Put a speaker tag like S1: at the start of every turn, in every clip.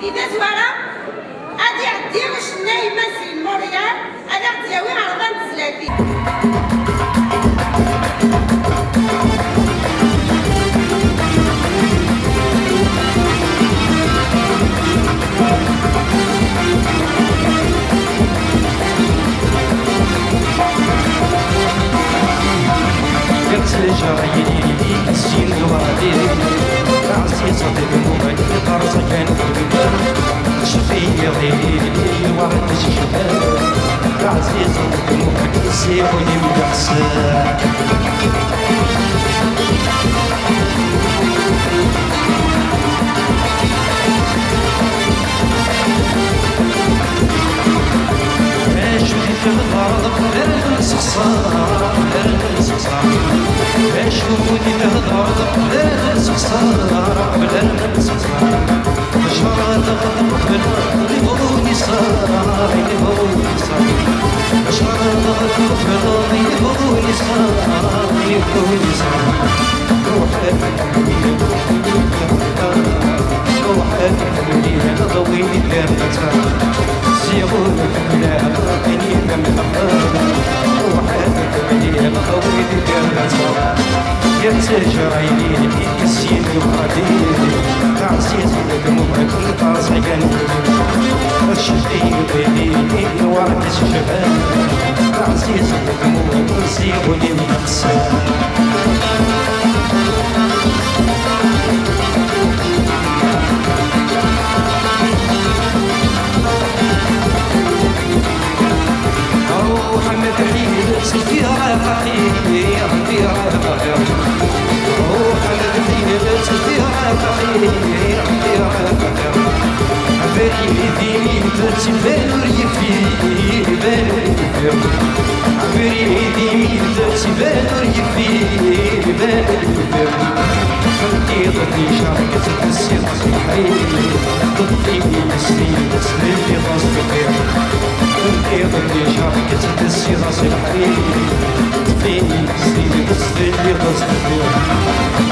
S1: إذا زوارة غادي عدي واش نايمة سي موريال أنا غدياوي عرضان تزلافي.
S2: جايين السين الوادي راسي صديق موبايل طرزة كان شفي غيري واحد الشباب راسي صديق موبايل سيبوني مدحسن في الأرض غير الصخصار غير الصخصار شوفوني في الأرض غير الصخصار غير الصخصار شرط غضب اللي بغوني صار اللي بغوني صار شرط غضب اللي بغوني صار اللي بغوني صار روحك روحك اللي ضويني غير متى سيغول لا أبغاني من أفضل روحك اللي ضويني غير متى يتجر عيني يسين وقدير تعسيس دموعك طازع جنبي شفتي بيني وعد الشباب تعسيس دموعك سيغولي مقصر محمد حيل سيدي رافقي ربي رافقي محمد حيل سيدي رافقي ربي رافقي عبري ديني درتي بانو ريفي بانو ريفي عبري ديني درتي بانو ريفي بانو ريفي خلقي ضدي شاركت تنسي غصبي حيلي ضدي بيسري تسلي غصبي خلقي ضدي شاركت تنسي غصبي حيلي فيني تسلي غصبي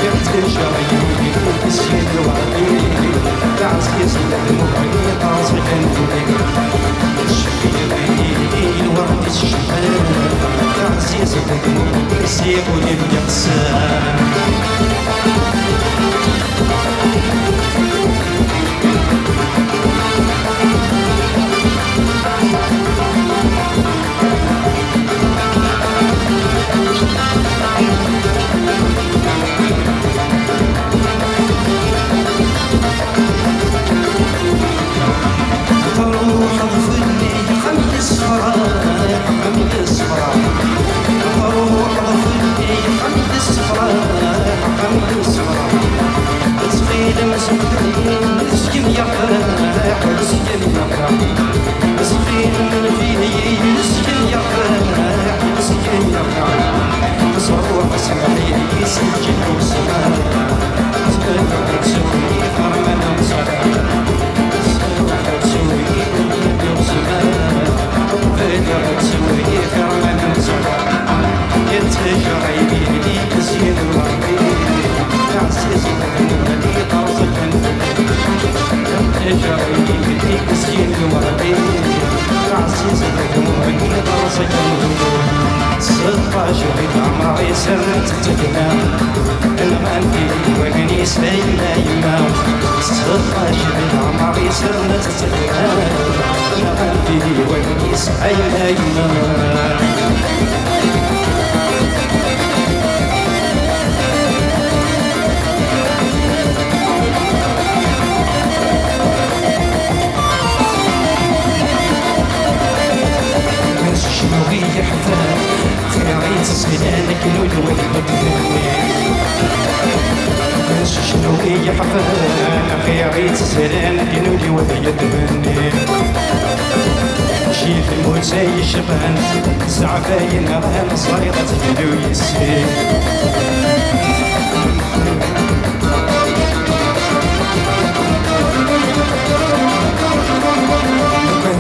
S2: يرتجع عيوني تسيد وعليلي تعزيز دموعي طازع جنبي شفي بيني وعد الشباب تعزيز دموعي سيبوني بيقسام شنو هي حفانا في عيد السلام كنولي وهي تهني شي في الموت زي الشبان زعفاين غانا صايغة تفلو يسير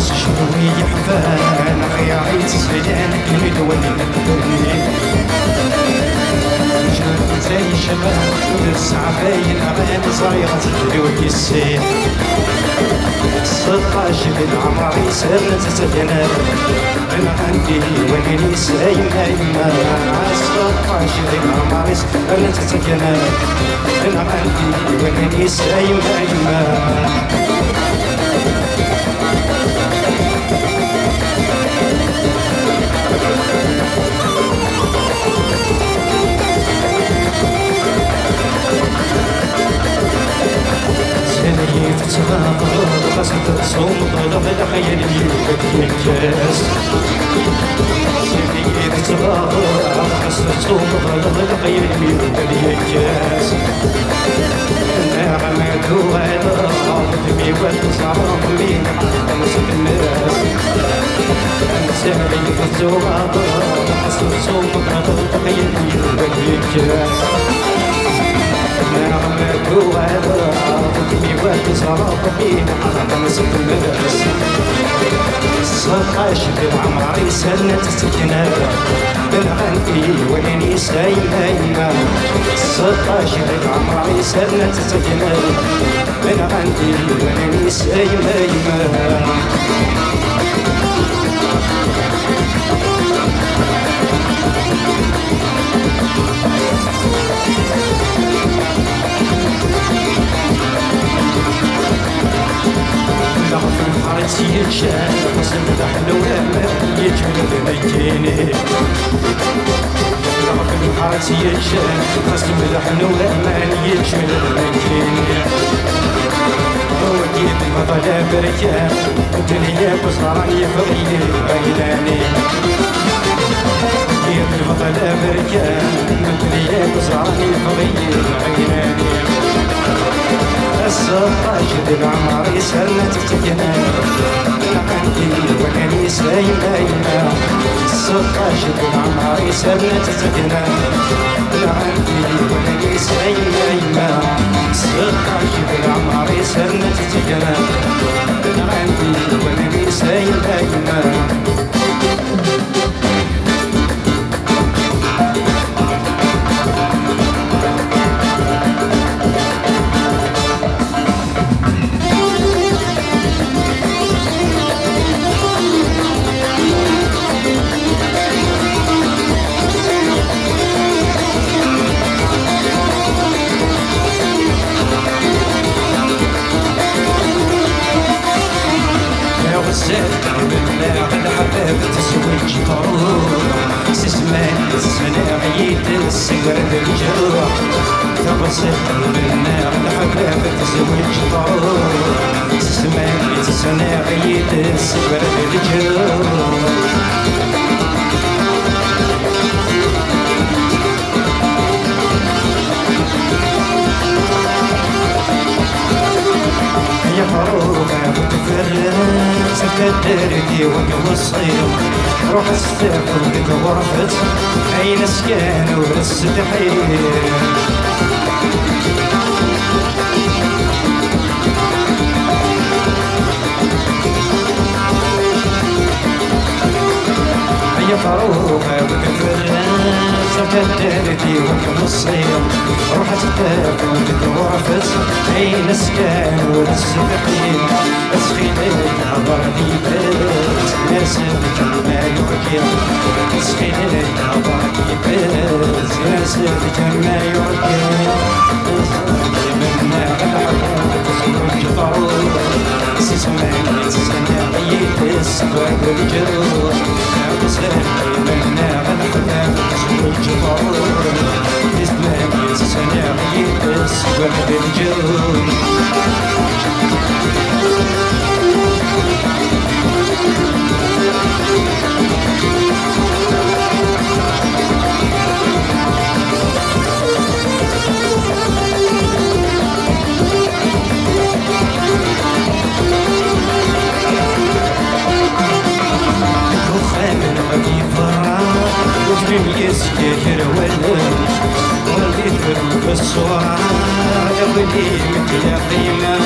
S2: شنو هي حفانا في عيد السلام كنولي وهي تهني زي الشباب والسعفاين غانا صايغة تفلو يسير عاشق العمر يسر تتجنى أنا عندي وين يسايم أيما عاشق العمر يسر تتجنى أنا عندي وين يسايم أيما قصد تصوم ضرب الخيل يبكي الكاس سيدي تغار قصد تصوم ضرب الخيل يبكي الكاس نعمة وعلا ضمي والصعب من خمسة الناس سيدي تغار قصد تصوم ضرب الخيل يبكي الكاس نعمة وعلا ضمي والصعب من خمسة الناس صدق عاشق العمر يسهل تسكنه من عندي وين يسايم أيما صدق عاشق العمر يسهل تسكنه من عندي وين يسايم أيما يتشان قسم دحلو لما يجمل بميتيني في الحارس يتشان قسم دحلو لما يجمل بميتيني وديت المطلع بركان الدنيا بصراني فضيلي غيلاني وديت المطلع بركان الدنيا بصراني فضيلي غيلاني الصفاجد العمر يسهل تتجنى عندي وين يسايم أيما الصفاجد العمر يسهل تتجنى عندي وين يسايم أيما الصفاجد العمر يسهل تتجنى عندي وين يسايم أيما تزوج طرور سسمان السنة عيد السجر بالجروح تغسل بالنار الحباب تزوج طرور سسمان السنة عيد السجر بالجروح يا فروخة بتفرق سكدرتي وقف الصيف روح استقر بك غرفت أين سكان والستحيل يا فروخة بتفرق سكدرتي وقف الصيف روح استقر بك غرفت أين سكان والستحيل اسخيني عبرني بيت ناسك ما يركب اسخيني عبرني بيت ناسك ما يركب منا الحياة تزوج ضرور سسماني سنعيد السبب الجروح نعبسني منا الحياة تزوج ضرور سسماني سنعيد السبب الجروح يسكر ولد والذكر بالصورة قبليك يا قيمة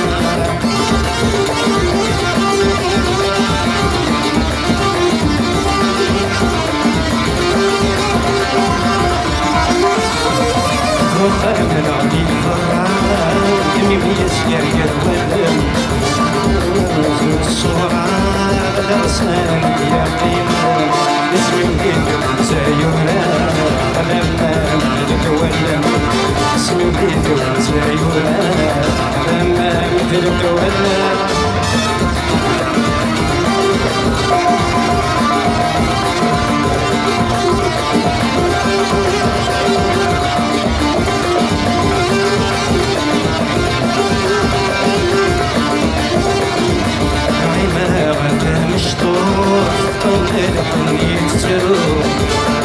S2: وخير العدي فرع يسكر ولد بالصورة يا قيمة اسمي بيدك زيونا لما تتولى اسمي بيدك زيونا لما تتولى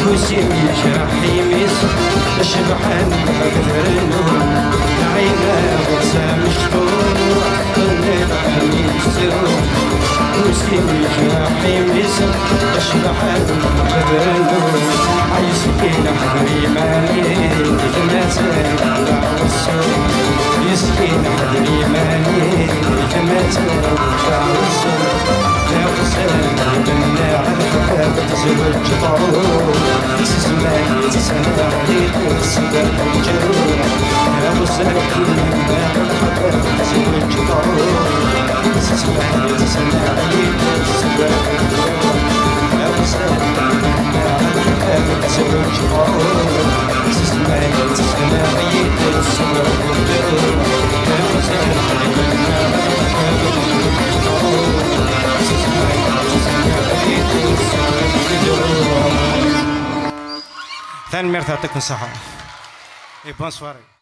S2: وسيمي جرحي ميس شبحان كثر النور عينا غرسة مشطور طلع يسر وسيمي جرحي ميس شبحان كثر النور عيسكين حضري مالي جماتين على الصور يسكين حضري مالي جماتين على الصور يا حسين بنا على الحباب تزوج طارور تسمعني تسمع عليك السبب الجرور يا حسين بنا على الحباب تزوج طارور تسمعني تسمع عليك السبب الجرور يا حسين بنا على الحباب تزوج طارور تسمعني تسمع عليك السبب الجرور يا حسين بنا على الحباب تزوج طارور ثاني مرة يعطيكم الصحة. Et bonne soirée.